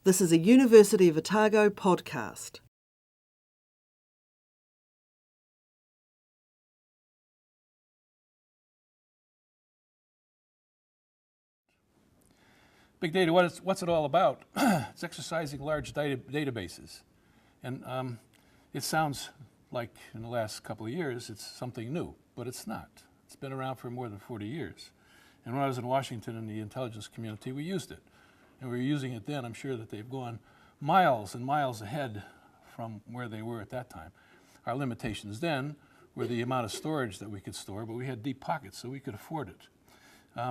This is a University of Otago podcast. Big data, what's it all about? It's exercising large databases. And it sounds like in the last couple of years it's something new, but it's not. It's been around for more than 40 years. And when I was in Washington in the intelligence community, we used it. And we were using it then. I'm sure that they've gone miles and miles ahead from where they were at that time. Our limitations then were the amount of storage that we could store, but we had deep pockets, so we could afford it.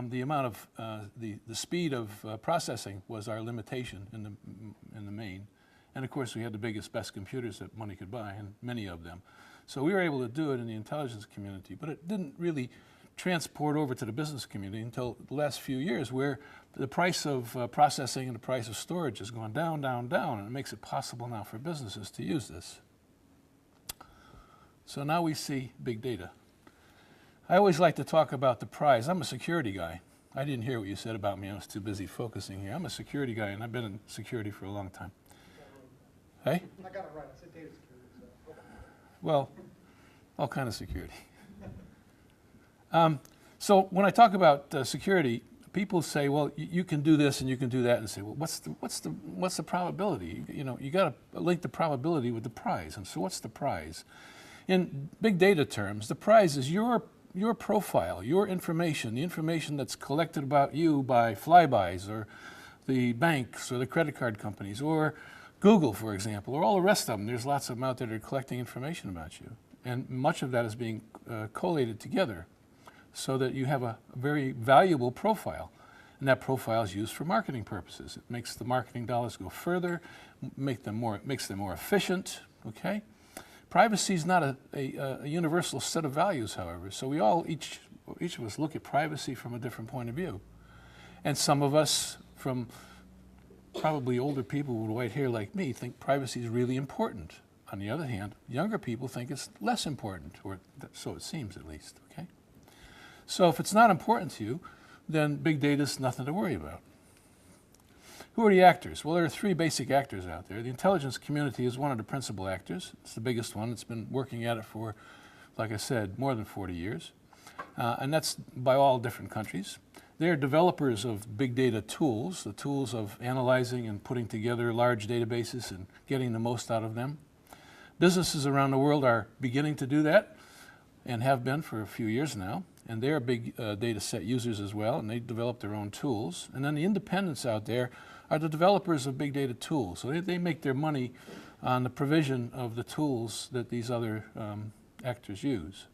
The amount of the speed of processing was our limitation in the main, and of course we had the biggest, best computers that money could buy, and many of them. So we were able to do it in the intelligence community, but it didn't really transport over to the business community until the last few years, where the price of processing and the price of storage has gone down, down, down, and it makes it possible now for businesses to use this. So now we see big data. I always like to talk about the prize. I'm a security guy. I didn't hear what you said about me. I was too busy focusing here. I'm a security guy, and I've been in security for a long time. Hey? I got it right. I said data security. So. Well, all kind of security. So when I talk about security, people say, "Well, you can do this and you can do that," and say, "Well, what's the probability?" You know, you got to link the probability with the prize. And so, what's the prize? In big data terms, the prize is your profile, your information, the information that's collected about you by flybys or the banks or the credit card companies or Google, for example, or all the rest of them. There's lots of them out there that are collecting information about you. And much of that is being collated together so that you have a very valuable profile. And that profile is used for marketing purposes. It makes the marketing dollars go further, makes them more efficient, okay? Privacy is not a universal set of values, however. So we all, each of us look at privacy from a different point of view. And some of us, from probably older people with white hair like me, think privacy is really important. On the other hand, younger people think it's less important, or so it seems at least, okay? So if it's not important to you, then big data is nothing to worry about. Who are the actors? Well, there are three basic actors out there. The intelligence community is one of the principal actors. It's the biggest one. It's been working at it for, like I said, more than 40 years. And that's by all different countries. They're developers of big data tools, the tools of analyzing and putting together large databases and getting the most out of them. Businesses around the world are beginning to do that and have been for a few years now. And they're big data set users as well, and they develop their own tools. And then the independents out there are the developers of big data tools. So they make their money on the provision of the tools that these other actors use.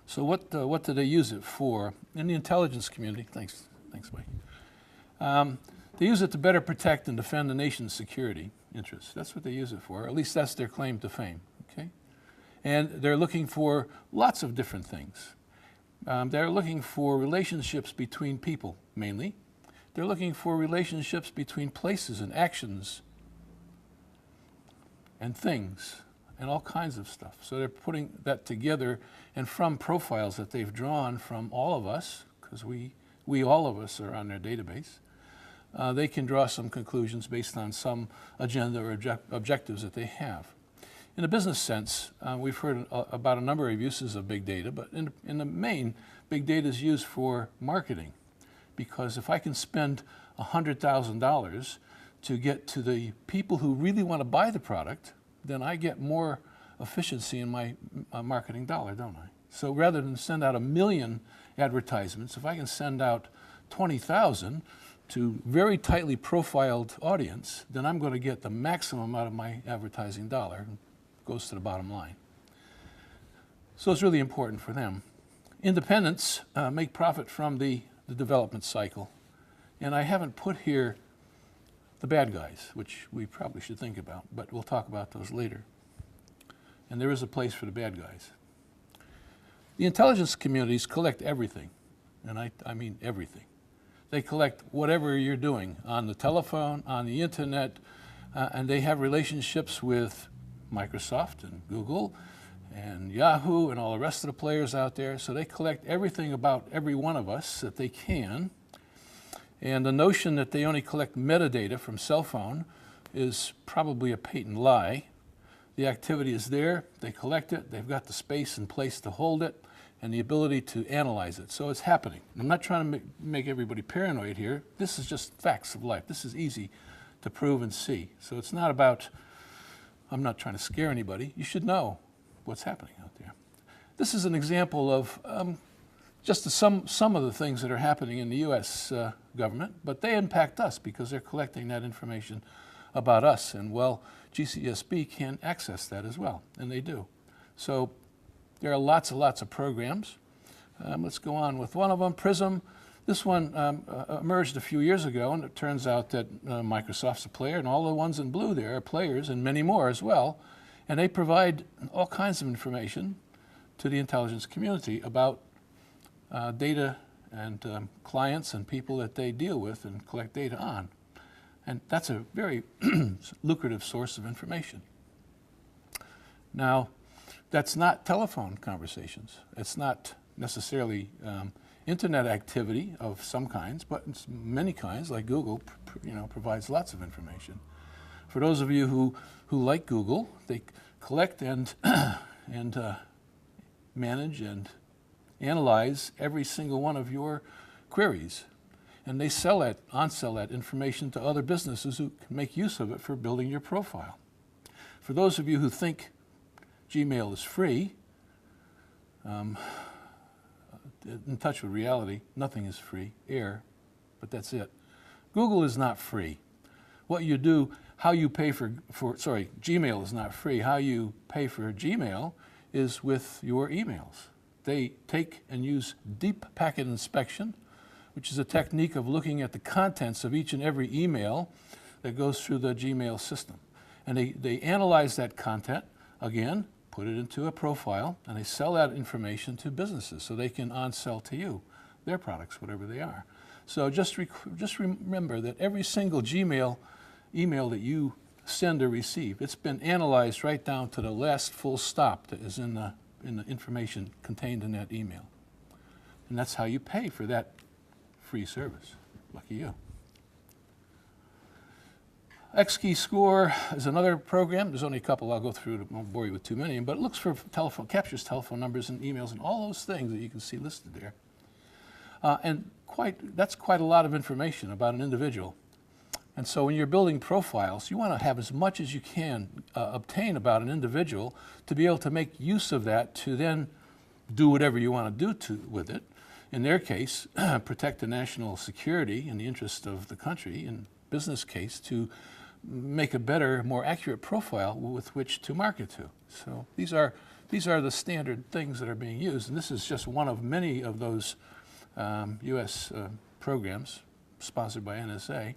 So what do they use it for? In the intelligence community, thanks Mike. They use it to better protect and defend the nation's security interests. That's what they use it for, or at least that's their claim to fame, okay? And they're looking for lots of different things. They're looking for relationships between people, mainly. They're looking for relationships between places and actions and things and all kinds of stuff. So they're putting that together, and from profiles that they've drawn from all of us, because we all of us are on their database, they can draw some conclusions based on some agenda or objectives that they have. In a business sense, we've heard about a number of uses of big data, but in the main, big data is used for marketing. Because if I can spend $100,000 to get to the people who really want to buy the product, then I get more efficiency in my marketing dollar, don't I? So rather than send out 1 million advertisements, if I can send out 20,000 to very tightly profiled audience, then I'm going to get the maximum out of my advertising dollar. It goes to the bottom line. So it's really important for them. Independents make profit from the development cycle. And I haven't put here the bad guys, which we probably should think about, but we'll talk about those later. And there is a place for the bad guys. The intelligence communities collect everything, and I mean everything. They collect whatever you're doing on the telephone, on the internet, and they have relationships with Microsoft and Google and Yahoo and all the rest of the players out there. So they collect everything about every one of us that they can. And the notion that they only collect metadata from cell phone is probably a patent lie. The activity is there, they collect it, they've got the space and place to hold it, and the ability to analyze it. So it's happening. I'm not trying to make everybody paranoid here. This is just facts of life. This is easy to prove and see. So it's not about, I'm not trying to scare anybody. You should know what's happening out there. This is an example of just some of the things that are happening in the U.S. Government, but they impact us because they're collecting that information about us. And well, GCSB can access that as well, and they do. So there are lots and lots of programs. Let's go on with one of them, Prism. This one emerged a few years ago, and it turns out that Microsoft's a player, and all the ones in blue there are players, and many more as well. And they provide all kinds of information to the intelligence community about data and clients and people that they deal with and collect data on. And that's a very lucrative source of information. Now, that's not telephone conversations. It's not necessarily internet activity of some kinds, but it's many kinds, like Google, provides lots of information. For those of you who like Google, they collect and manage and analyze every single one of your queries. And they on-sell that information to other businesses who can make use of it for building your profile. For those of you who think Gmail is free, in touch with reality, nothing is free, air, but that's it. Google is not free. What you do, how you pay Gmail is not free. How you pay for Gmail is with your emails. They take and use deep packet inspection, which is a technique of looking at the contents of each and every email that goes through the Gmail system. And they analyze that content, again, put it into a profile, and they sell that information to businesses so they can on-sell to you their products, whatever they are. So just remember that every single Gmail email that you send or receive, it's been analyzed right down to the last full stop that is in the information contained in that email. And that's how you pay for that free service. Lucky you. XKey Score is another program. There's only a couple I'll go through. I won't bore you with too many, but it looks for captures telephone numbers and emails and all those things that you can see listed there. And that's quite a lot of information about an individual. And so when you're building profiles, you want to have as much as you can obtain about an individual to be able to make use of that to then do whatever you want to do with it. In their case, protect the national security in the interest of the country. In business case, to make a better, more accurate profile with which to market to. So these are the standard things that are being used, and this is just one of many of those U.S. programs sponsored by NSA.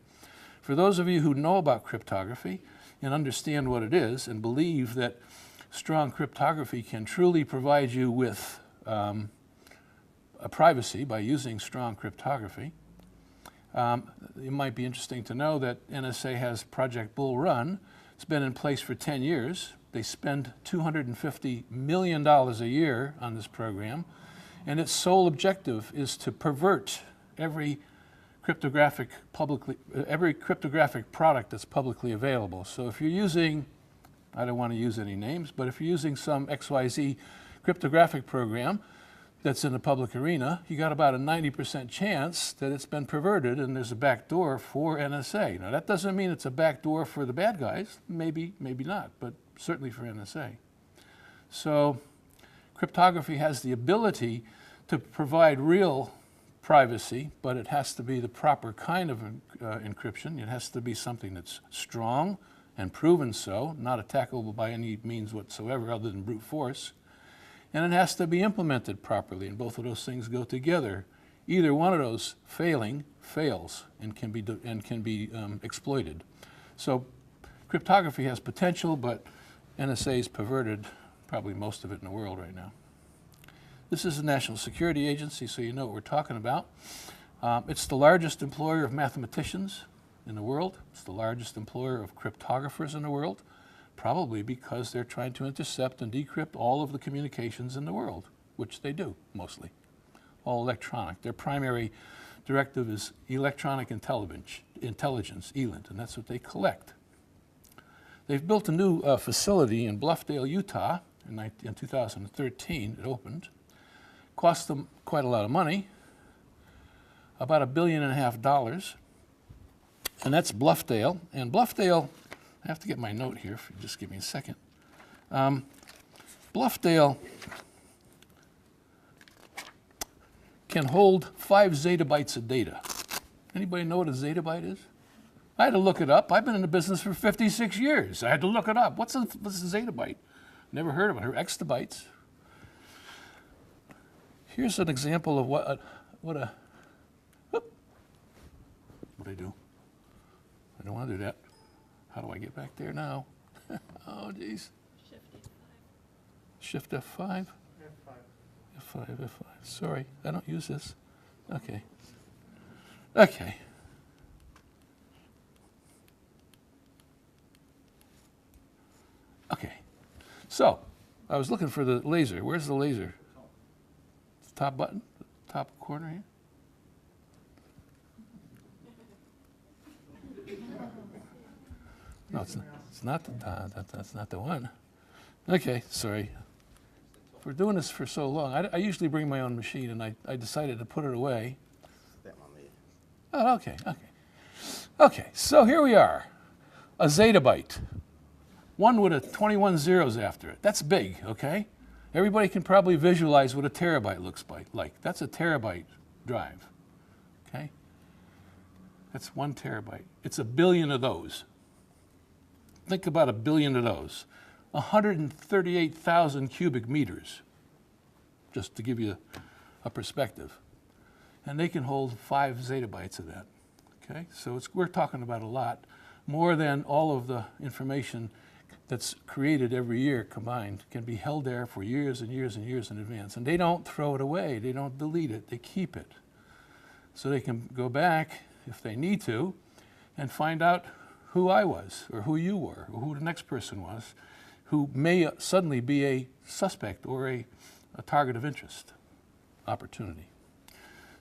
For those of you who know about cryptography and understand what it is and believe that strong cryptography can truly provide you with a privacy by using strong cryptography, it might be interesting to know that NSA has Project Bull Run. It's been in place for 10 years. They spend $250 million a year on this program, and its sole objective is to pervert every cryptographic product that's publicly available. So if you're using, I don't want to use any names, but if you're using some XYZ cryptographic program that's in the public arena, you got about a 90% chance that it's been perverted and there's a backdoor for NSA. Now that doesn't mean it's a backdoor for the bad guys, maybe not, but certainly for NSA. So cryptography has the ability to provide real privacy, but it has to be the proper kind of encryption. It has to be something that's strong and proven so, not attackable by any means whatsoever other than brute force. And it has to be implemented properly, and both of those things go together. Either one of those fails and can be exploited. So cryptography has potential, but NSA's perverted probably most of it in the world right now. This is the National Security Agency, so you know what we're talking about. It's the largest employer of mathematicians in the world. It's the largest employer of cryptographers in the world, probably because they're trying to intercept and decrypt all of the communications in the world, which they do, mostly. All electronic. Their primary directive is electronic intelligence, ELINT, and that's what they collect. They've built a new facility in Bluffdale, Utah in 2013. It opened. Cost them quite a lot of money, about $1.5 billion. And that's Bluffdale. And Bluffdale, I have to get my note here, if you just give me a second. Bluffdale can hold 5 zettabytes of data. Anybody know what a zettabyte is? I had to look it up. I've been in the business for 56 years. I had to look it up. What's a zettabyte? Never heard of it. Exabytes. Here's an example of what I do. I don't want to do that. How do I get back there now? Oh, geez. Shift F5. F5. F5. Sorry, I don't use this. Okay. Okay. Okay. So, I was looking for the laser. Where's the laser? The top button? The top corner here? No, it's not the that's not the one. Okay, sorry. We're doing this for so long. I usually bring my own machine, and I decided to put it away. Oh, okay. Okay, so here we are. A zettabyte. One with 21 zeros after it. That's big, okay? Everybody can probably visualize what a terabyte looks like. That's a terabyte drive, okay? That's 1 terabyte. It's 1 billion of those. Think about 1 billion of those. 138,000 cubic meters, just to give you a perspective. And they can hold 5 zettabytes of that, okay? So we're talking about a lot, more than all of the information that's created every year combined can be held there for years and years and years in advance. And they don't throw it away, they don't delete it, they keep it. So they can go back, if they need to, and find out who I was, or who you were, or who the next person was, who may suddenly be a suspect or a target of interest, opportunity.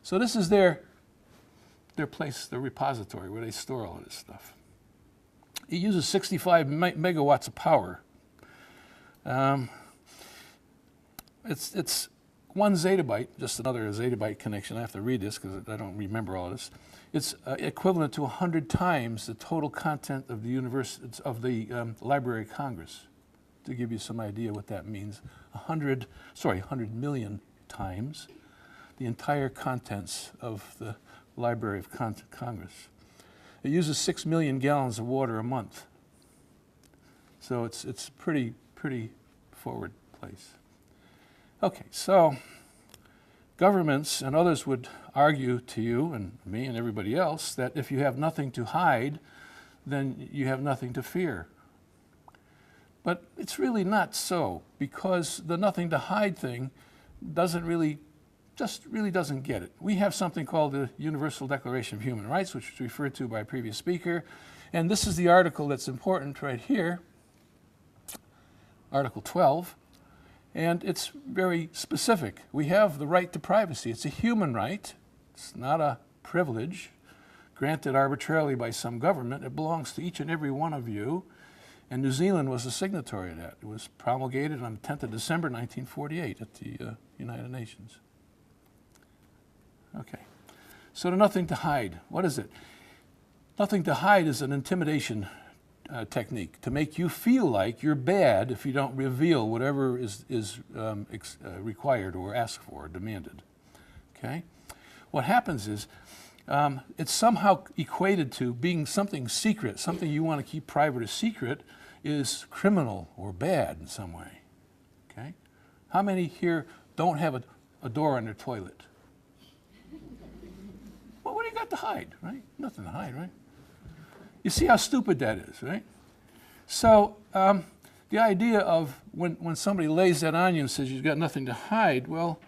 So this is their place, their repository, where they store all of this stuff. It uses 65 megawatts of power. It's 1 zettabyte, just another zettabyte connection. I have to read this because I don't remember all of this. It's equivalent to 100 times the total content of the Library of Congress. To give you some idea what that means, 100 million times the entire contents of the Library of Congress. It uses 6 million gallons of water a month. So it's pretty forward place. Okay, so governments and others would argue to you and me and everybody else that if you have nothing to hide, then you have nothing to fear. But it's really not so, because the nothing to hide thing doesn't really get it. We have something called the Universal Declaration of Human Rights, which was referred to by a previous speaker. And this is the article that's important right here, Article 12. And it's very specific. We have the right to privacy. It's a human right. It's not a privilege granted arbitrarily by some government. It belongs to each and every one of you. And New Zealand was a signatory to that. It was promulgated on the 10th of December, 1948 at the United Nations. Okay, so the nothing to hide, what is it? Nothing to hide is an intimidation technique to make you feel like you're bad if you don't reveal whatever is required or asked for or demanded, okay? What happens is it's somehow equated to being something secret, something you want to keep private or secret is criminal or bad in some way, okay? How many here don't have a door on their toilet? Well, what do you got to hide, right? Nothing to hide, right? You see how stupid that is, right? So the idea of when somebody lays that on you and says you've got nothing to hide, well,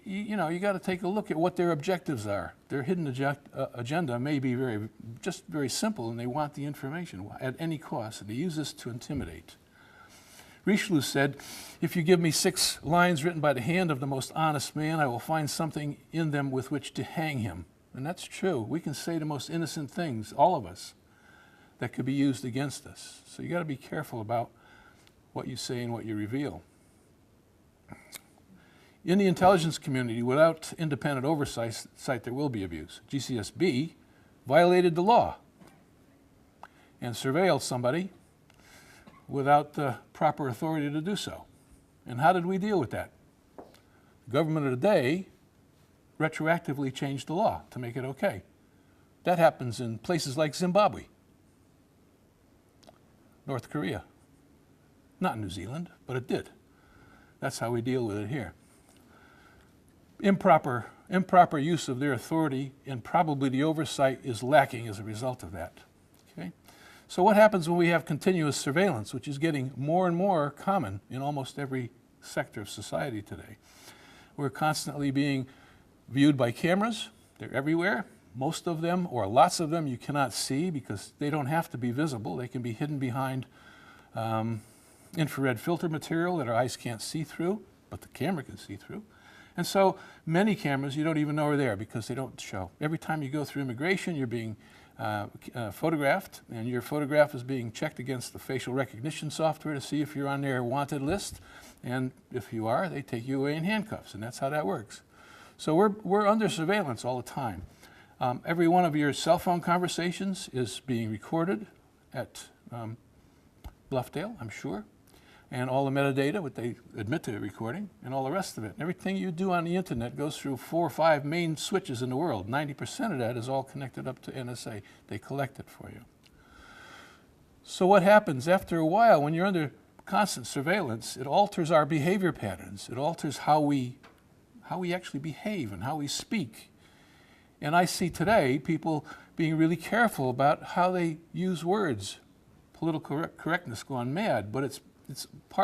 you got to take a look at what their objectives are. Their hidden agenda may be very simple, and they want the information at any cost, and they use this to intimidate. Richelieu said, if you give me 6 lines written by the hand of the most honest man, I will find something in them with which to hang him. And that's true. We can say the most innocent things, all of us, that could be used against us. So you got to be careful about what you say and what you reveal. In the intelligence community, without independent oversight, there will be abuse. GCSB violated the law and surveilled somebody without the proper authority to do so. And how did we deal with that? The government of the day retroactively changed the law to make it okay. That happens in places like Zimbabwe, North Korea. Not New Zealand, but it did. That's how we deal with it here. Improper use of their authority and probably the oversight is lacking as a result of that. Okay? So what happens when we have continuous surveillance, which is getting more and more common in almost every sector of society today? We're constantly being viewed by cameras. They're everywhere. Most of them, or lots of them, you cannot see because they don't have to be visible. They can be hidden behind infrared filter material that our eyes can't see through, but the camera can see through. And so many cameras you don't even know are there because they don't show. Every time you go through immigration, you're being photographed, and your photograph is being checked against the facial recognition software to see if you're on their wanted list. And if you are, they take you away in handcuffs, and that's how that works. So we're under surveillance all the time. Every one of your cell phone conversations is being recorded at Bluffdale, I'm sure, and all the metadata, what they admit to recording, and all the rest of it. And everything you do on the internet goes through 4 or 5 main switches in the world. 90% of that is all connected up to NSA. They collect it for you. So what happens after a while when you're under constant surveillance? It alters our behavior patterns. It alters how we actually behave and how we speak. And I see today people being really careful about how they use words. Political correctness gone mad, but it's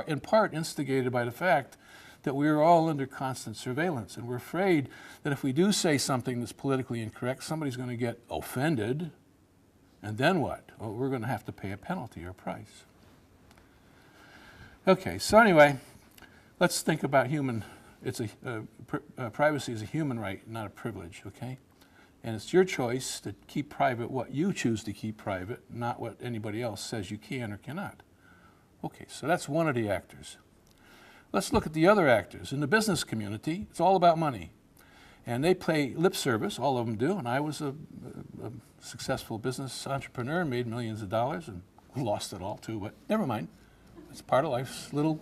in part instigated by the fact that we're all under constant surveillance, and we're afraid that if we do say something that's politically incorrect, somebody's going to get offended, and then what? Well, we're going to have to pay a penalty or a price. Okay, so anyway, let's think about privacy is a human right, not a privilege, okay? And it's your choice to keep private what you choose to keep private, not what anybody else says you can or cannot. Okay, so that's one of the actors. Let's look at the other actors. In the business community, it's all about money. And they pay lip service, all of them do, and I was a successful business entrepreneur, made millions of dollars, and lost it all too, but never mind. It's part of life's little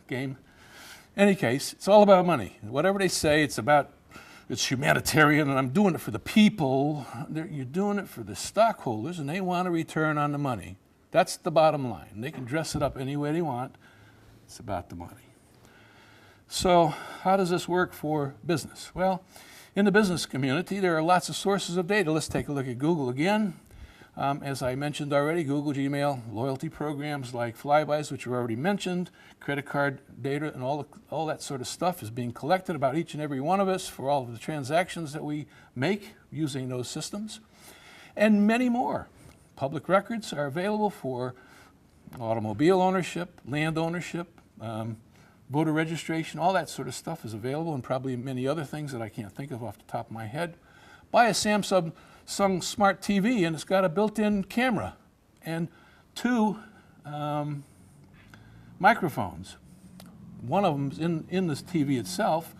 game. In any case, it's all about money. Whatever they say, it's humanitarian, and I'm doing it for the people. You're doing it for the stockholders, and they want a return on the money. That's the bottom line. They can dress it up any way they want. It's about the money. So how does this work for business? Well, in the business community, there are lots of sources of data. Let's take a look at Google again. As I mentioned already, Google, Gmail, loyalty programs like Flybys, which were already mentioned, credit card data, and all that sort of stuff is being collected about each and every one of us for all of the transactions that we make using those systems, and many more. Public records are available for automobile ownership, land ownership, voter registration, all that sort of stuff is available, and probably many other things that I can't think of off the top of my head. Buy a Samsung smart TV, and it's got a built-in camera and 2 microphones. One of them's in this TV itself,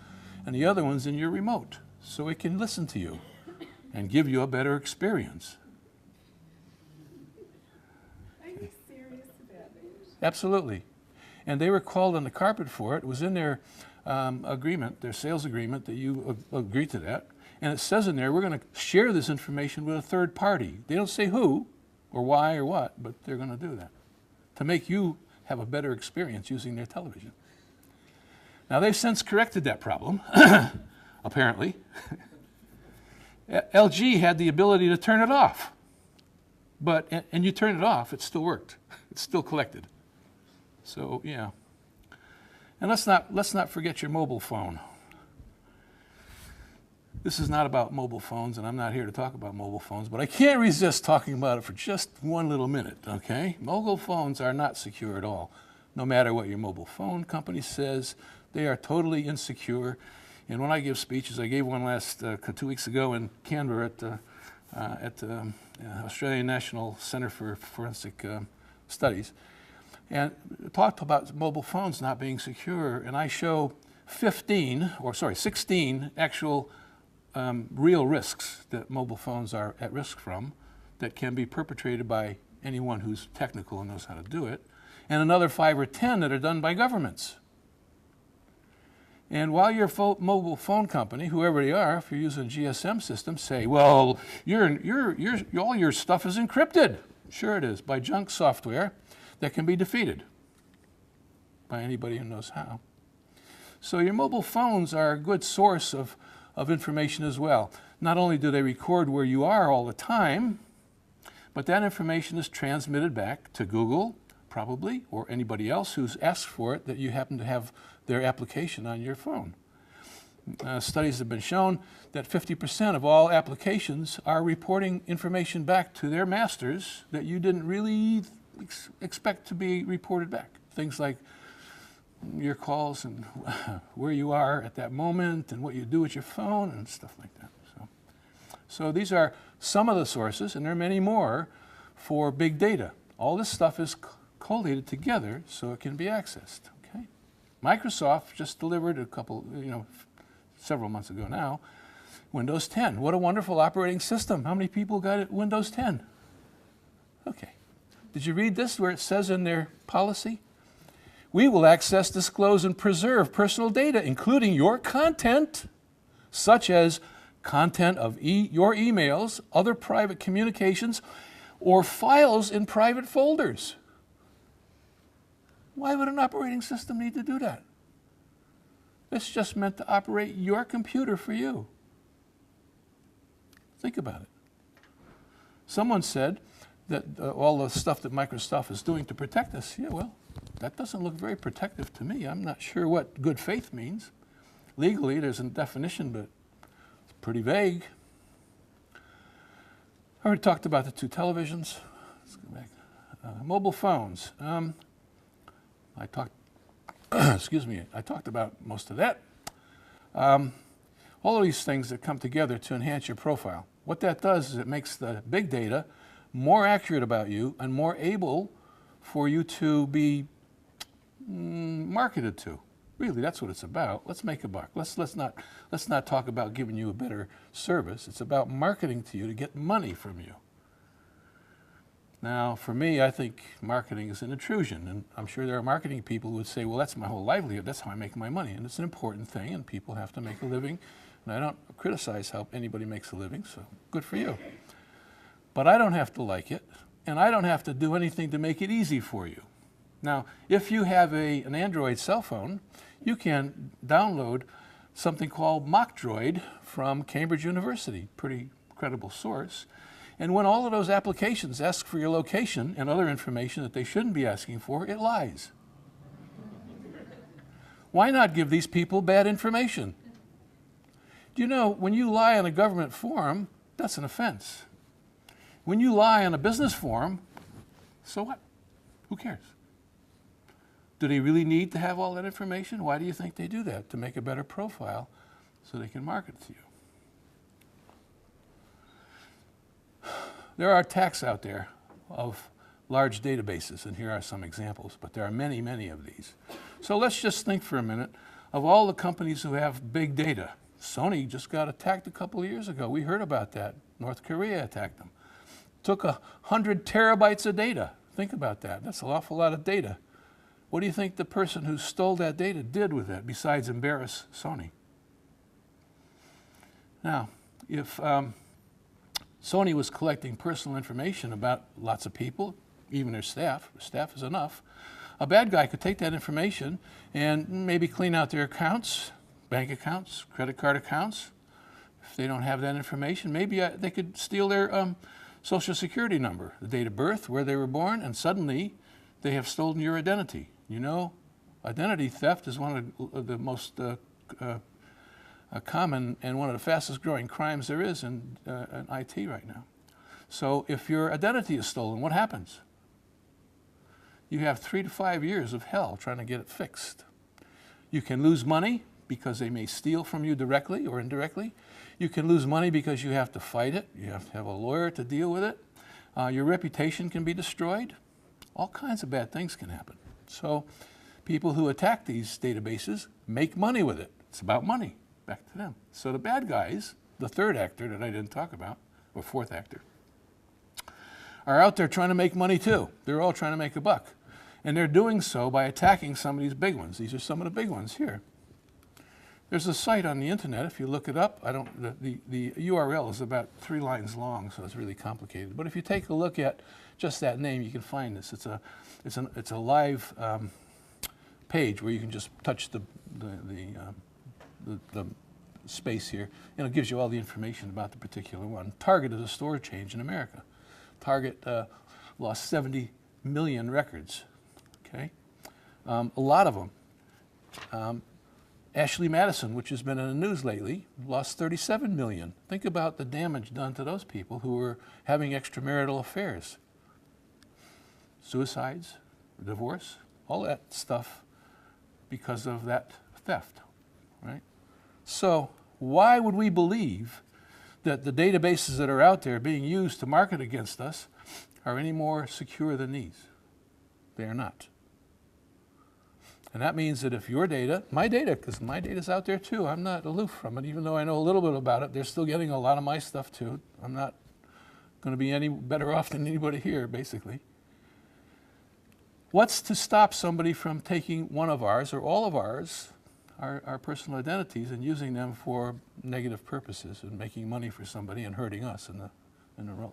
and the other one's in your remote, so it can listen to you and give you a better experience. Absolutely. And they were called on the carpet for it. It was in their agreement, their sales agreement, that you agreed to that. And it says in there, we're going to share this information with a third party. They don't say who or why or what, but they're going to do that to make you have a better experience using their television. Now, they've since corrected that problem, apparently. LG had the ability to turn it off. And you turn it off, it still worked. It's still collected. So, yeah. And let's not forget your mobile phone. This is not about mobile phones, and I'm not here to talk about mobile phones, but I can't resist talking about it for just one little minute, okay? Mobile phones are not secure at all. No matter what your mobile phone company says, they are totally insecure. And when I give speeches, I gave one last 2 weeks ago in Canberra at the Australian National Centre for Forensic Studies, and talked about mobile phones not being secure. And I show 16 actual real risks that mobile phones are at risk from, that can be perpetrated by anyone who's technical and knows how to do it, and another 5 or 10 that are done by governments. And while your mobile phone company, whoever they are, if you're using a GSM system, say, well, all your stuff is encrypted. Sure it is, by junk software that can be defeated by anybody who knows how. So your mobile phones are a good source of information as well. Not only do they record where you are all the time, but that information is transmitted back to Google, probably, or anybody else who's asked for it, that you happen to have their application on your phone. Studies have been shown that 50% of all applications are reporting information back to their masters that you didn't really expect to be reported back. Things like your calls and where you are at that moment and what you do with your phone and stuff like that. So these are some of the sources, and there are many more, for big data. All this stuff is collated together so it can be accessed. Okay? Microsoft just delivered several months ago now, Windows 10. What a wonderful operating system. How many people got it Windows 10? Okay. Did you read this where it says in their policy? We will access, disclose, and preserve personal data, including your content, such as content of your emails, other private communications, or files in private folders. Why would an operating system need to do that? It's just meant to operate your computer for you. Think about it. Someone said that all the stuff that Microsoft is doing to protect us, yeah, well, that doesn't look very protective to me. I'm not sure what good faith means. Legally, there's a definition, but it's pretty vague. I already talked about the 2 televisions. Let's go back. Mobile phones. I talked about most of that. All of these things that come together to enhance your profile. What that does is it makes the big data more accurate about you and more able for you to be marketed to. Really, that's what it's about. Let's make a buck. Let's not talk about giving you a better service. It's about marketing to you to get money from you. Now, for me, I think marketing is an intrusion, and I'm sure there are marketing people who would say, well, that's my whole livelihood. That's how I make my money, and it's an important thing, and people have to make a living. And I don't criticize how anybody makes a living, so good for you. But I don't have to like it, and I don't have to do anything to make it easy for you. Now, if you have an Android cell phone, you can download something called MockDroid from Cambridge University, pretty credible source. And when all of those applications ask for your location and other information that they shouldn't be asking for, it lies. Why not give these people bad information? Do you know, when you lie on a government form, that's an offense. When you lie on a business form, so what? Who cares? Do they really need to have all that information? Why do you think they do that? To make a better profile so they can market to you. There are attacks out there of large databases, and here are some examples, but there are many, many of these. So let's just think for a minute of all the companies who have big data. Sony just got attacked a couple of years ago. We heard about that. North Korea attacked them. Took 100 terabytes of data. Think about that. That's an awful lot of data. What do you think the person who stole that data did with it besides embarrass Sony? Now, if Sony was collecting personal information about lots of people, even their staff is enough, a bad guy could take that information and maybe clean out their accounts, bank accounts, credit card accounts. If they don't have that information, maybe they could steal their social security number, the date of birth, where they were born, and suddenly they have stolen your identity. You know, identity theft is one of the most common and one of the fastest growing crimes there is in IT right now. So if your identity is stolen, what happens? You have 3 to 5 years of hell trying to get it fixed. You can lose money, because they may steal from you directly or indirectly. You can lose money because you have to fight it. You have to have a lawyer to deal with it. Your reputation can be destroyed. All kinds of bad things can happen. So people who attack these databases make money with it. It's about money, back to them. So the bad guys, the third actor that I didn't talk about, or fourth actor, are out there trying to make money too. They're all trying to make a buck. And they're doing so by attacking some of these big ones. These are some of the big ones here. There's a site on the internet, if you look it up, the URL is about 3 lines long, so it's really complicated. But if you take a look at just that name, you can find this. It's a live page where you can just touch the space here, and it gives you all the information about the particular one. Target is a store change in America. Target lost 70 million records, okay? A lot of them. Ashley Madison, which has been in the news lately, lost 37 million. Think about the damage done to those people who were having extramarital affairs. Suicides, divorce, all that stuff because of that theft, right? So why would we believe that the databases that are out there being used to market against us are any more secure than these? They are not. And that means that if your data, my data, because my data's out there too, I'm not aloof from it, even though I know a little bit about it, they're still getting a lot of my stuff too. I'm not going to be any better off than anybody here, basically. What's to stop somebody from taking one of ours or all of ours, our personal identities, and using them for negative purposes and making money for somebody and hurting us in the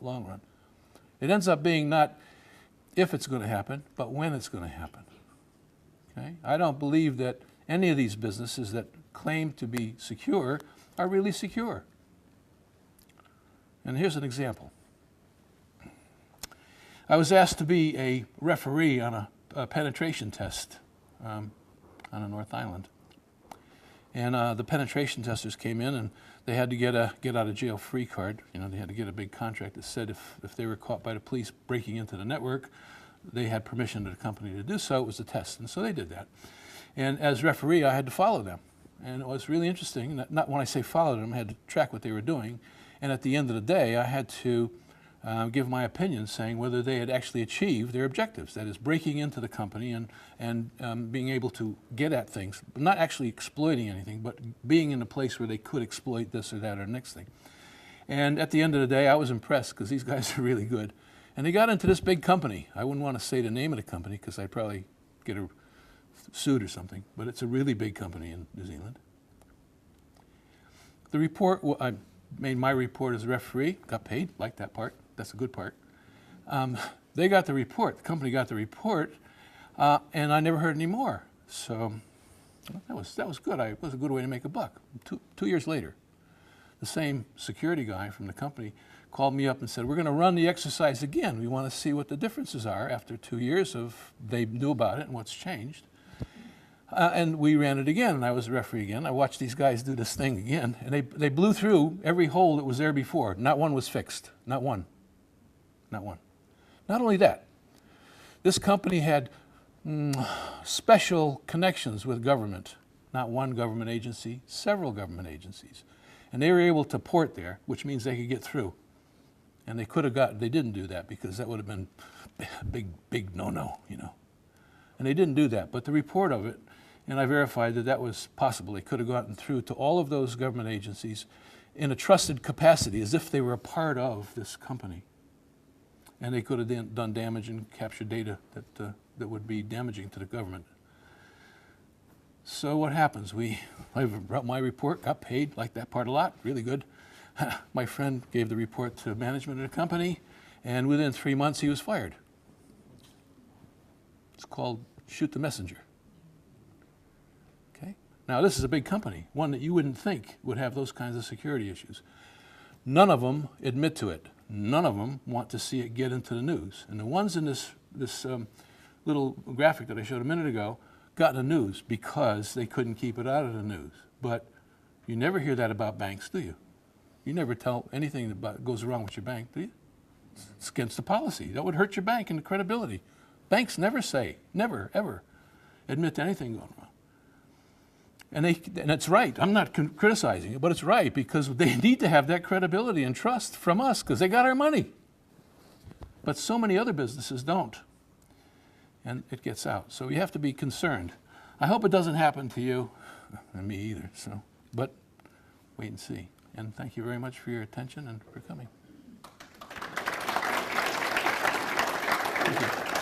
long run? It ends up being not if it's going to happen, but when it's going to happen. Okay? I don't believe that any of these businesses that claim to be secure are really secure. And here's an example. I was asked to be a referee on a penetration test on a North Island. And the penetration testers came in, and they had to get a get-out-of-jail-free card. You know, they had to get a big contract that said if they were caught by the police breaking into the network, they had permission to the company to do so. It was a test, and so they did that. And as referee, I had to follow them. And it was really interesting. Not when I say follow them, I had to track what they were doing. And at the end of the day, I had to give my opinion saying whether they had actually achieved their objectives. That is, breaking into the company and being able to get at things, not actually exploiting anything, but being in a place where they could exploit this or that or the next thing. And at the end of the day, I was impressed because these guys are really good. And they got into this big company. I wouldn't want to say the name of the company because I'd probably get sued or something, but it's a really big company in New Zealand. The report, I made my report as a referee, got paid, like that part. That's a good part. They got the report, the company got the report, and I never heard any more. So that was good. It was a good way to make a buck. 2 years later, the same security guy from the company called me up and said, we're going to run the exercise again. We want to see what the differences are after 2 years of they knew about it and what's changed. And we ran it again, and I was a referee again. I watched these guys do this thing again, and they blew through every hole that was there before. Not one was fixed. Not one. Not one. Not only that, this company had special connections with government. Not one government agency, several government agencies. And they were able to port there, which means they could get through. And they could have they didn't do that because that would have been a big no-no, you know. And they didn't do that, but the report of it, and I verified that that was possible. They could have gotten through to all of those government agencies in a trusted capacity, as if they were a part of this company. And they could have done damage and captured data that would be damaging to the government. So what happens? I wrote my report, got paid, liked that part a lot, really good. My friend gave the report to management of the company, and within 3 months he was fired. It's called shoot the messenger. Okay? Now this is a big company, one that you wouldn't think would have those kinds of security issues. None of them admit to it. None of them want to see it get into the news. And the ones in this little graphic that I showed a minute ago got in the news because they couldn't keep it out of the news. But you never hear that about banks, do you? You never tell anything that goes wrong with your bank, do you? It's against the policy. That would hurt your bank and the credibility. Banks never say, never, ever admit to anything going wrong. And it's right. I'm not criticizing it, but it's right because they need to have that credibility and trust from us because they got our money. But so many other businesses don't. And it gets out. So you have to be concerned. I hope it doesn't happen to you, and me either. So, but wait and see. And thank you very much for your attention and for coming. Thank you.